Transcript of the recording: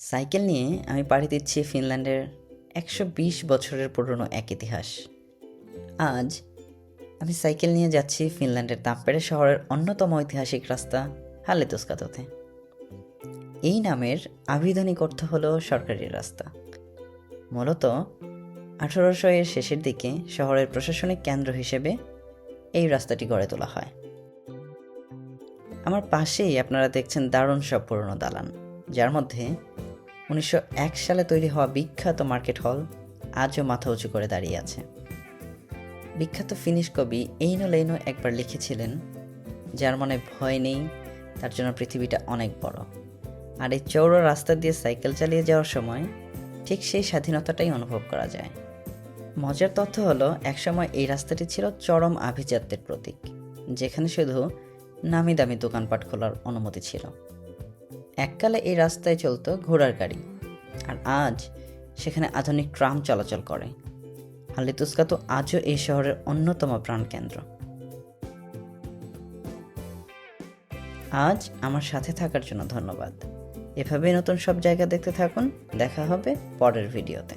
Cycle নিয়ে আমি পাড়ি দিচ্ছি ফিনল্যান্ডের ১২০ বছরের পুরনো এক ইতিহাস। আজ আমি সাইকেল নিয়ে যাচ্ছি ফিনল্যান্ডের তাম্পেরে শহরের অন্যতম ঐতিহাসিক রাস্তা হালেতুস্কাতোতে। এই নামের আবিধানিক অর্থ হলো সরকারি রাস্তা। মূলত ১৮০০ এর শেষের দিকে শহরের প্রশাসনিক কেন্দ্র হিসেবে এই রাস্তাটি গড়ে তোলা হয়। আমার পাশেই আপনারা দেখছেন দারুণ সব পুরনো দালান, যার মধ্যে ১৯০১ সালে তৈরি হওয়া বিখ্যাত মার্কেট হল আজও মাথা উঁচু করে দাঁড়িয়ে আছে। বিখ্যাত ফিনিশ কবি এইনো লেইনো একবার লিখেছিলেন, যার মনে ভয় নেই তার জন্য পৃথিবীটা অনেক বড়। আর এই চৌড়ো রাস্তা দিয়ে সাইকেল চালিয়ে যাওয়ার সময় ঠিক সেই স্বাধীনতাটাই অনুভব করা যায়। মজার তথ্য হলো, একসময় এই রাস্তাটি ছিল চরম আভিজাত্যের প্রতীক, যেখানে শুধু নামি দামি দোকানপাট খোলার অনুমতি ছিল। এককালে এই রাস্তায় চলতো ঘোড়ার গাড়ি, আর আজ সেখানে আধুনিক ট্রাম চলাচল করে। হালেতুস্কাতো আজও এই শহরের অন্যতম প্রাণকেন্দ্র। আজ আমার সাথে থাকার জন্য ধন্যবাদ। এভাবেই নতুন সব জায়গা দেখতে থাকুন। দেখা হবে পরের ভিডিওতে।